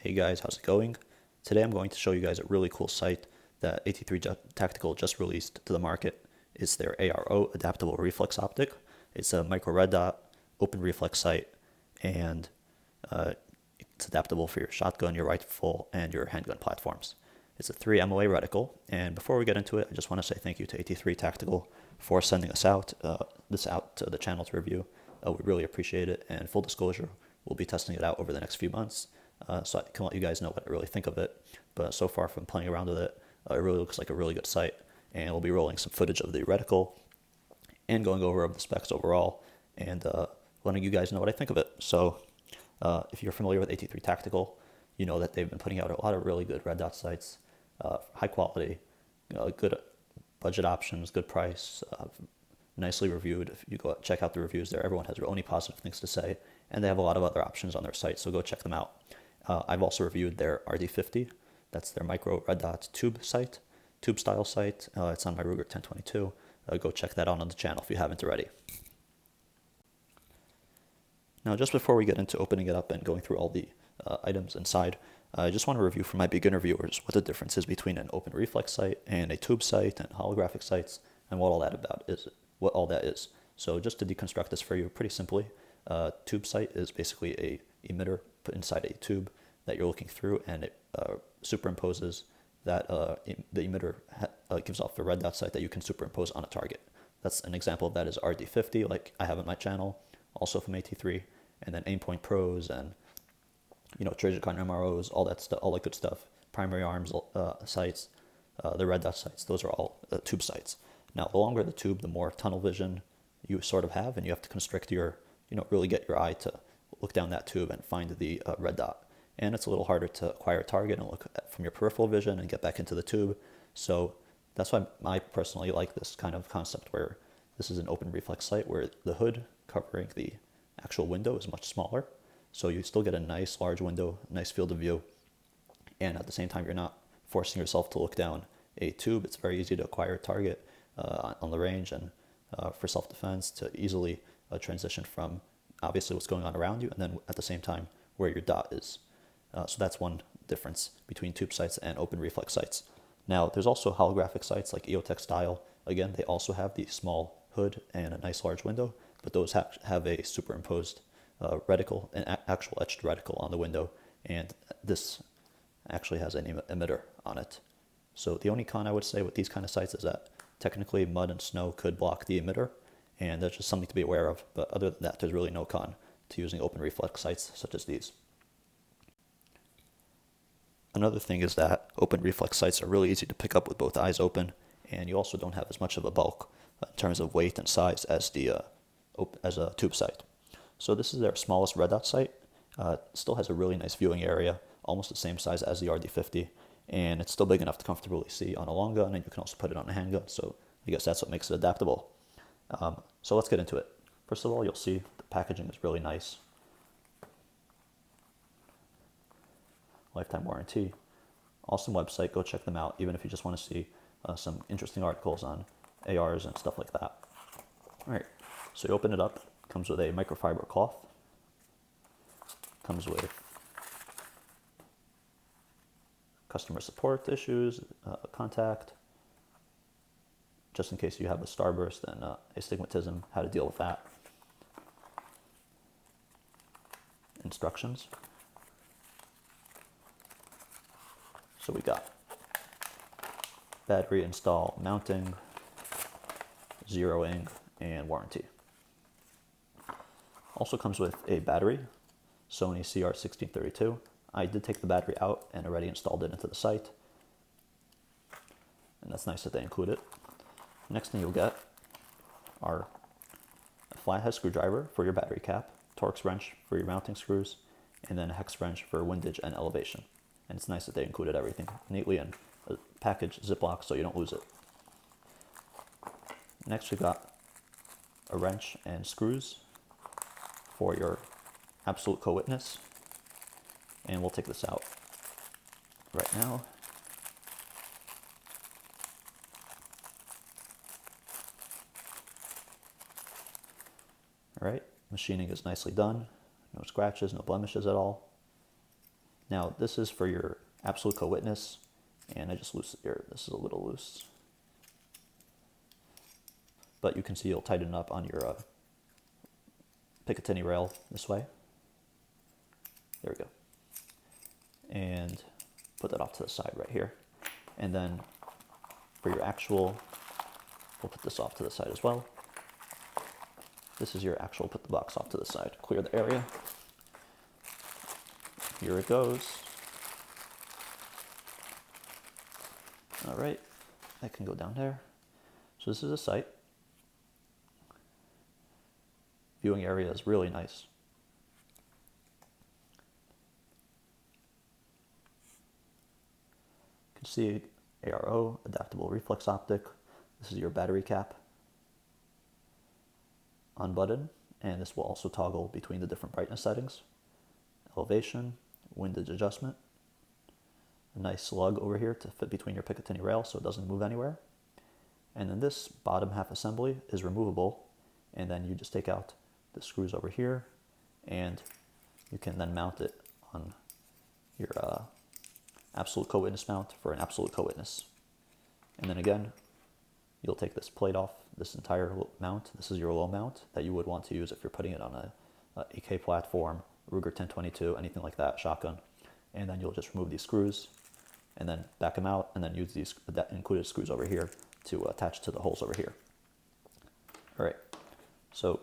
Hey guys, how's it going? Today I'm going to show you guys a really cool sight that AT3 Tactical just released to the market. It's their ARO, Adaptable Reflex Optic. It's a micro red dot, open reflex sight, and it's adaptable for your shotgun, your rifle, and your handgun platforms. It's a 3 MOA reticle, and before we get into it, I just want to say thank you to AT3 Tactical for sending us this out to the channel to review. We really appreciate it, and full disclosure, we'll be testing it out over the next few months, so I can let you guys know what I really think of it. But so far from playing around with it, it really looks like a really good sight, and we'll be rolling some footage of the reticle and going over the specs overall, and letting you guys know what I think of it. So if you're familiar with AT3 Tactical, you know that they've been putting out a lot of really good red dot sights, high quality, good budget options, good price, nicely reviewed. If you go check out the reviews there, everyone has only positive things to say, and they have a lot of other options on their site, so go check them out. I've also reviewed their RD50, that's their micro red dot tube sight, tube style sight. It's on my Ruger 1022. Go check that out on the channel if you haven't already. Now, just before we get into opening it up and going through all the items inside, I just want to review for my beginner viewers what the difference is between an open reflex sight and a tube sight and holographic sights, and what all that is. So just to deconstruct this for you pretty simply, tube sight is basically a emitter put inside a tube that you're looking through, and it superimposes that the emitter gives off a red dot sight that you can superimpose on a target. That's an example of that is RD50, like I have on my channel, also from AT3, and then Aimpoint Pros and Trajecon MROs, all that stuff, all that good stuff. Primary arms sights, the red dot sights, those are all tube sights. Now, the longer the tube, the more tunnel vision you sort of have, and you have to constrict your, really get your eye to look down that tube and find the red dot. And it's a little harder to acquire a target and look from your peripheral vision and get back into the tube. So that's why I personally like this kind of concept where this is an open reflex sight where the hood covering the actual window is much smaller. So you still get a nice large window, nice field of view. And at the same time, you're not forcing yourself to look down a tube. It's very easy to acquire a target on the range, and for self-defense to easily transition from obviously what's going on around you, and then at the same time where your dot is. So that's one difference between tube sights and open reflex sights. Now, there's also holographic sights like EOTech style. Again, they also have the small hood and a nice large window, but those have a superimposed reticle, an actual etched reticle on the window, and this actually has an emitter on it. So the only con I would say with these kind of sights is that technically mud and snow could block the emitter, and that's just something to be aware of. But other than that, there's really no con to using open reflex sights such as these. Another thing is that open reflex sights are really easy to pick up with both eyes open, and you also don't have as much of a bulk in terms of weight and size as a tube sight. So this is their smallest red dot sight. Still has a really nice viewing area, almost the same size as the RD50, and it's still big enough to comfortably see on a long gun, and you can also put it on a handgun. So I guess that's what makes it adaptable. So let's get into it. First of all, you'll see the packaging is really nice. Lifetime warranty. Awesome website. Go check them out, even if you just want to see some interesting articles on ARs and stuff like that. All right. So you open it up. Comes with a microfiber cloth. Comes with customer support issues, contact, just in case you have a starburst and astigmatism, how to deal with that. Instructions. So we got battery install, mounting, zeroing, and warranty. Also comes with a battery, Sony CR1632. I did take the battery out and already installed it into the sight, and that's nice that they include it. Next thing you'll get are a flathead screwdriver for your battery cap, Torx wrench for your mounting screws, and then a hex wrench for windage and elevation. And it's nice that they included everything neatly in a package Ziploc so you don't lose it. Next we got a wrench and screws for your absolute cowitness, and we'll take this out right now. All right, machining is nicely done. No scratches, no blemishes at all. Now this is for your absolute cowitness, and I just loosened here. This is a little loose, but you can see you'll tighten up on your Picatinny rail this way. There we go. And put that off to the side right here. And then for your actual, we'll put this off to the side as well. This is your actual, put the box off to the side, clear the area. Here it goes. All right, that can go down there. So this is a sight. Viewing area is really nice. You can see ARO, Adaptable Reflex Optic. This is your battery cap on button, and this will also toggle between the different brightness settings. Elevation, windage adjustment. A nice slug over here to fit between your Picatinny rail so it doesn't move anywhere. And then this bottom half assembly is removable, and then you just take out the screws over here, and you can then mount it on your absolute cowitness mount for an absolute cowitness. And then again, you'll take this plate off, this entire mount. This is your low mount that you would want to use if you're putting it on a AK platform, Ruger 1022, anything like that, shotgun. And then you'll just remove these screws and then back them out, and then use these included screws over here to attach to the holes over here. All right, so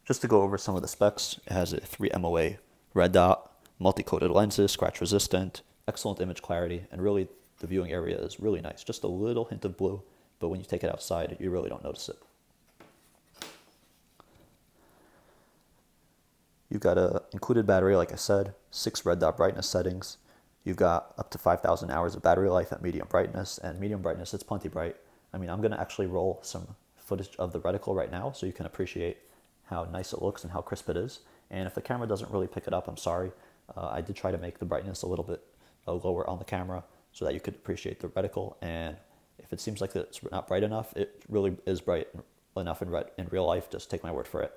just to go over some of the specs, it has a 3 MOA red dot, multi-coated lenses, scratch resistant, excellent image clarity, and really the viewing area is really nice. Just a little hint of blue, but when you take it outside, you really don't notice it. You've got a included battery, like I said, 6 red dot brightness settings. You've got up to 5,000 hours of battery life at medium brightness, and medium brightness, it's plenty bright. I mean, I'm gonna actually roll some footage of the reticle right now so you can appreciate how nice it looks and how crisp it is. And if the camera doesn't really pick it up, I'm sorry. I did try to make the brightness a little bit lower on the camera so that you could appreciate the reticle. And if it seems like it's not bright enough, it really is bright enough in real life. Just take my word for it.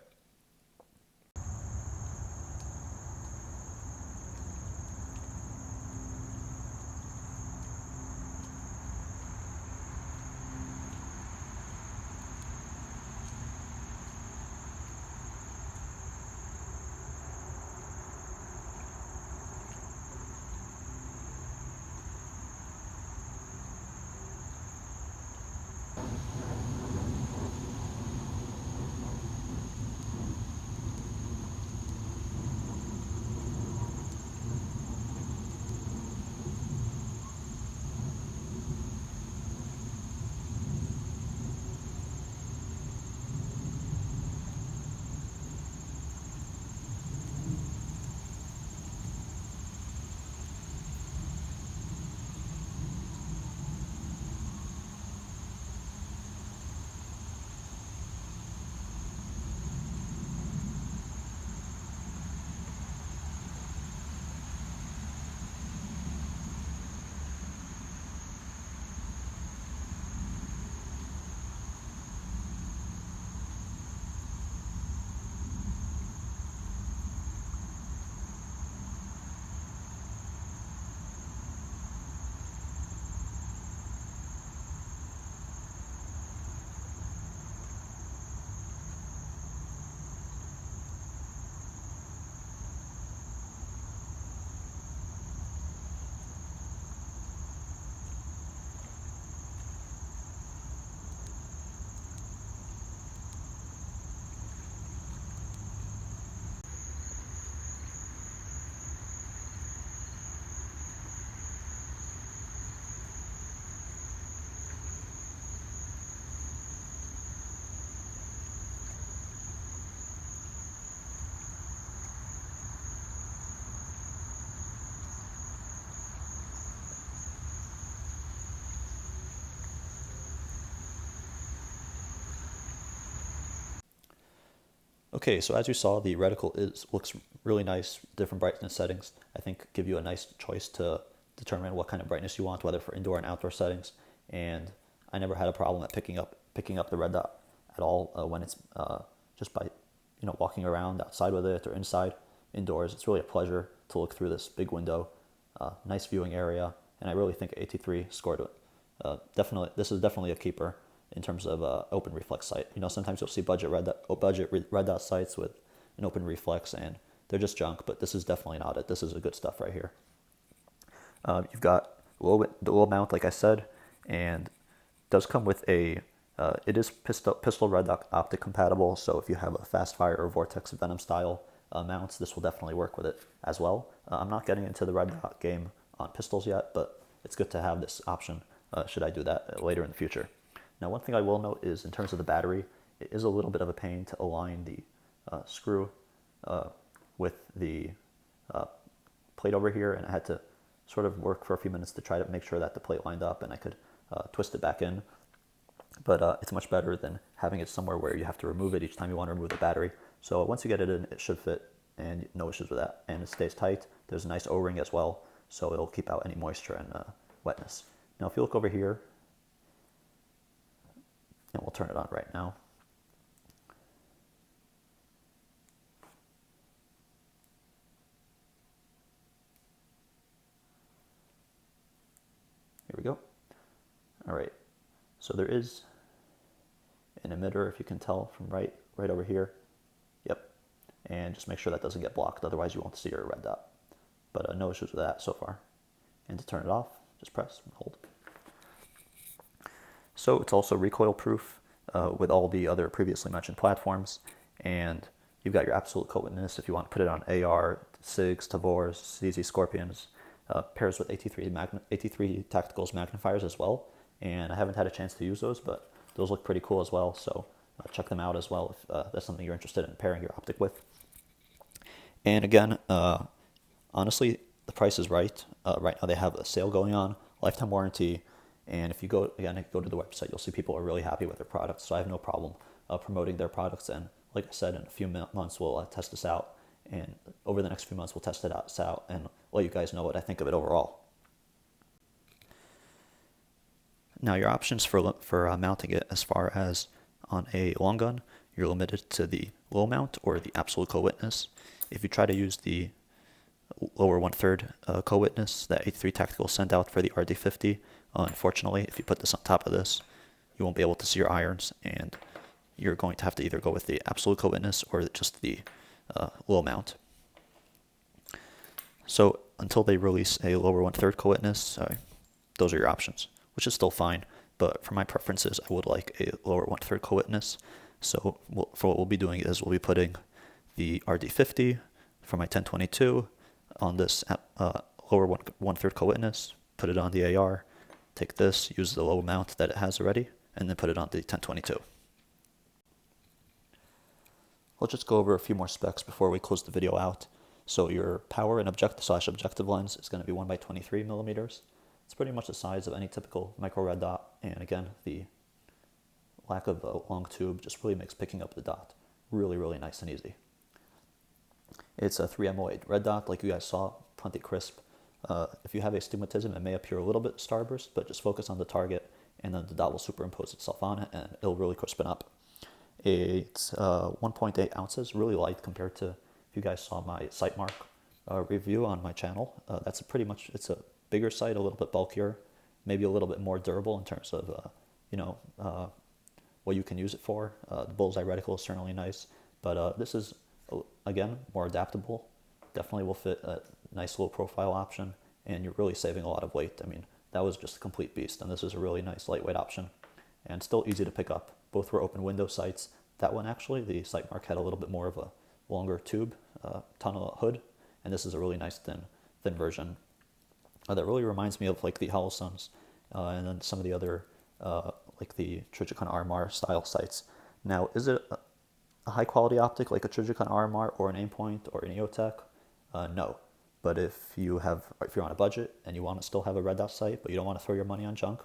Okay, so as you saw, the reticle looks really nice. Different brightness settings, I think, give you a nice choice to determine what kind of brightness you want, whether for indoor and outdoor settings. And I never had a problem at picking up the red dot at all when it's just by walking around outside with it or inside. Indoors, it's really a pleasure to look through this big window. Nice viewing area, and I really think AT3 scored it. Definitely, this is definitely a keeper in terms of open reflex sight. You know, sometimes you'll see budget red dot sights with an open reflex, and they're just junk. But this is definitely not it. This is the good stuff right here. You've got the low mount, like I said, and does come with a. It is pistol red dot optic compatible. So if you have a Fastfire or Vortex Venom style mounts, this will definitely work with it as well. I'm not getting into the red dot game on pistols yet, but it's good to have this option should I do that later in the future. Now, one thing I will note is in terms of the battery, it is a little bit of a pain to align the screw with the plate over here, and I had to sort of work for a few minutes to try to make sure that the plate lined up and I could twist it back in. But it's much better than having it somewhere where you have to remove it each time you want to remove the battery. So once you get it in, it should fit, and no issues with that. And it stays tight. There's a nice O-ring as well, so it'll keep out any moisture and wetness. Now, if you look over here, and we'll turn it on right now. Here we go. All right. So there is an emitter, if you can tell from right over here. Yep. And just make sure that doesn't get blocked, otherwise you won't see your red dot. But no issues with that so far. And to turn it off, just press and hold. So it's also recoil proof with all the other previously mentioned platforms. And you've got your absolute cowitness if you want to put it on AR, SIGs, Tavors, CZ Scorpions. Pairs with AT3 Tactical's magnifiers as well. And I haven't had a chance to use those, but those look pretty cool as well. So check them out as well if that's something you're interested in pairing your optic with. And again, honestly, the price is right. Right now they have a sale going on, lifetime warranty. And if you go to the website, you'll see people are really happy with their products. So I have no problem promoting their products. And like I said, in a few months, we'll test this out. And over the next few months, we'll test it out and let you guys know what I think of it overall. Now, your options for mounting it, as far as on a long gun, you're limited to the low mount or the absolute cowitness. If you try to use the lower 1/3 cowitness that AT3 Tactical sent out for the RD50, unfortunately, if you put this on top of this, you won't be able to see your irons, and you're going to have to either go with the absolute cowitness or just the low mount. So until they release a lower 1/3 cowitness, those are your options, which is still fine. But for my preferences, I would like a lower 1/3 cowitness. So for what we'll be doing is we'll be putting the RD50 for my 1022 on this lower 1/3 cowitness, put it on the AR, take this, use the low mount that it has already, and then put it on the 1022. Let's just go over a few more specs before we close the video out. So your power and objective lens is going to be 1x23 millimeters. It's pretty much the size of any typical micro red dot, and again, the lack of a long tube just really makes picking up the dot really, really nice and easy. It's a 3MO8 red dot, like you guys saw, plenty crisp. If you have astigmatism, it may appear a little bit starburst, but just focus on the target, and then the dot will superimpose itself on it, and it'll really crisp it up. It's 1.8 ounces, really light compared to, if you guys saw my Sightmark review on my channel. That's it's a bigger sight, a little bit bulkier, maybe a little bit more durable in terms of, what you can use it for. The bullseye reticle is certainly nice, but this is, again, more adaptable. Definitely will fit a nice low profile option, and you're really saving a lot of weight. I mean, that was just a complete beast, and this is a really nice lightweight option, and still easy to pick up. Both were open window sights. That one actually, the Sightmark, had a little bit more of a longer tube, tunnel hood, and this is a really nice thin version. That really reminds me of like the Holosuns, and then some of the other, like the Trijicon RMR style sights. Now, is it a high quality optic like a Trijicon RMR or an Aimpoint or an EOTech? No. But if you're on a budget and you want to still have a red dot sight, but you don't want to throw your money on junk,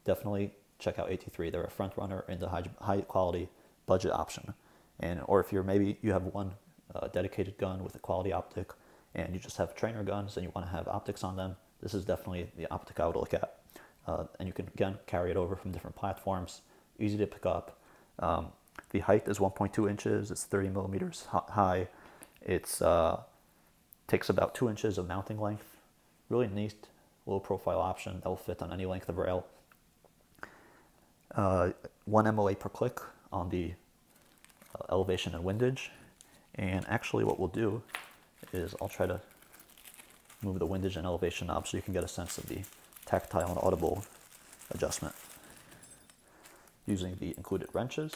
definitely check out AT3. They're a front runner in the high quality budget option. Or if you have one dedicated gun with a quality optic, and you just have trainer guns and you want to have optics on them, this is definitely the optic I would look at. And you can, again, carry it over from different platforms. Easy to pick up. The height is 1.2 inches. It's 30 millimeters high. It's Takes about 2 inches of mounting length. Really neat, low profile option that will fit on any length of rail. 1 MOA per click on the elevation and windage. And actually what we'll do is I'll try to move the windage and elevation knob so you can get a sense of the tactile and audible adjustment. Using the included wrenches.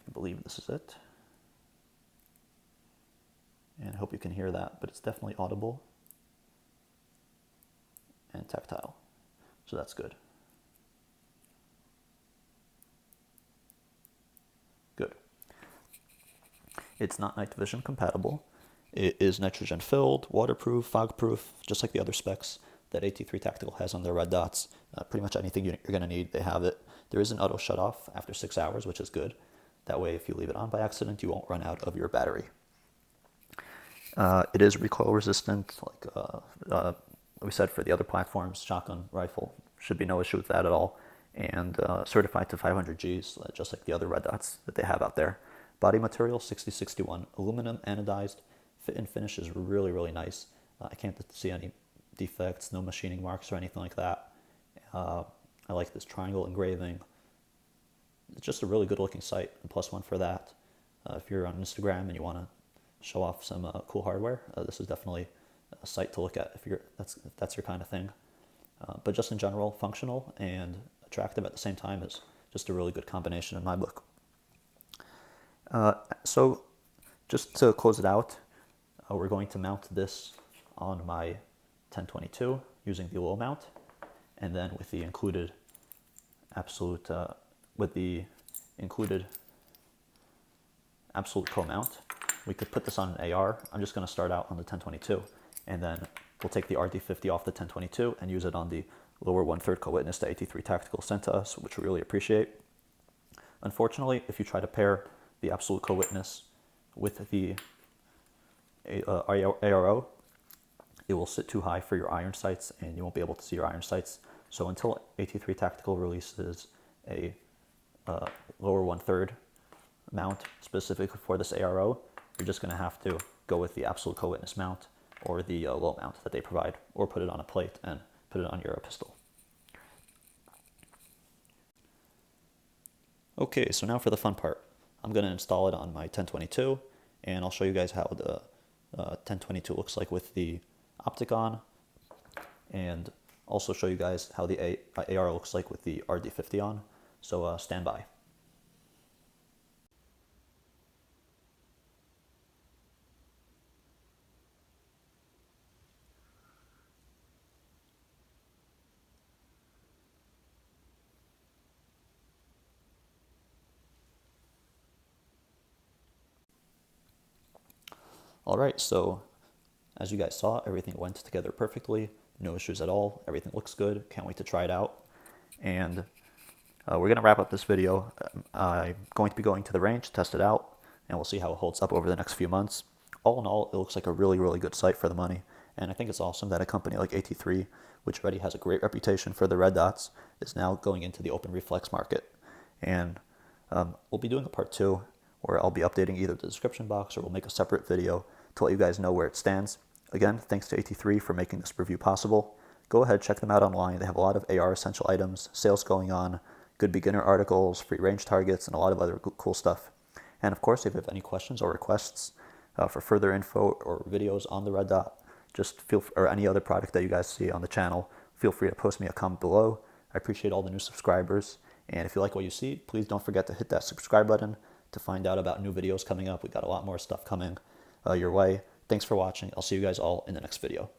I believe this is it. And I hope you can hear that, but it's definitely audible and tactile. So that's good. Good. It's not night vision compatible. It is nitrogen filled, waterproof, fog proof, just like the other specs that AT3 Tactical has on their red dots. Pretty much anything you're going to need, they have it. There is an auto shut off after 6 hours, which is good. That way, if you leave it on by accident, you won't run out of your battery. It is recoil resistant, like we said for the other platforms. Shotgun rifle should be no issue with that at all. And certified to 500 Gs, just like the other red dots that they have out there. Body material 6061, aluminum anodized. Fit and finish is really, really nice. I can't see any defects, no machining marks or anything like that. I like this triangle engraving. It's just a really good looking sight, and +1 for that. If you're on Instagram and you want to show off some cool hardware, this is definitely a site to look at if that's your kind of thing. But just in general, functional and attractive at the same time is just a really good combination in my book. So just to close it out, we're going to mount this on my 1022 using the low mount, and then with the included absolute co-mount, we could put this on an AR. I'm just going to start out on the 1022, and then we'll take the RD50 off the 1022 and use it on the lower 1/3 cowitness that AT3 Tactical sent to us, which we really appreciate. Unfortunately, if you try to pair the absolute cowitness with the ARO, it will sit too high for your iron sights and you won't be able to see your iron sights. So until AT3 Tactical releases a lower 1/3 mount specifically for this ARO, you're just going to have to go with the absolute cowitness mount or the low mount that they provide, or put it on a plate and put it on your pistol. Okay, so now for the fun part. I'm going to install it on my 1022, and I'll show you guys how the 1022 looks like with the optic on, and also show you guys how the AR looks like with the RD50 on. So stand by. All right, so as you guys saw, everything went together perfectly. No issues at all. Everything looks good. Can't wait to try it out. And we're going to wrap up this video. I'm going to be going to the range, test it out, and we'll see how it holds up over the next few months. All in all, it looks like a really, really good sight for the money. And I think it's awesome that a company like AT3, which already has a great reputation for the red dots, is now going into the open reflex market. And we'll be doing a part 2, where I'll be updating either the description box or we'll make a separate video to let you guys know where it stands. Again, thanks to AT3 for making this review possible. Go ahead, check them out online. They have a lot of AR essential items, sales going on, good beginner articles, free range targets, and a lot of other cool stuff. And of course, if you have any questions or requests for further info or videos on the red dot, or any other product that you guys see on the channel, feel free to post me a comment below. I appreciate all the new subscribers. And if you like what you see, please don't forget to hit that subscribe button to find out about new videos coming up. We got a lot more stuff coming your way. Thanks for watching. I'll see you guys all in the next video.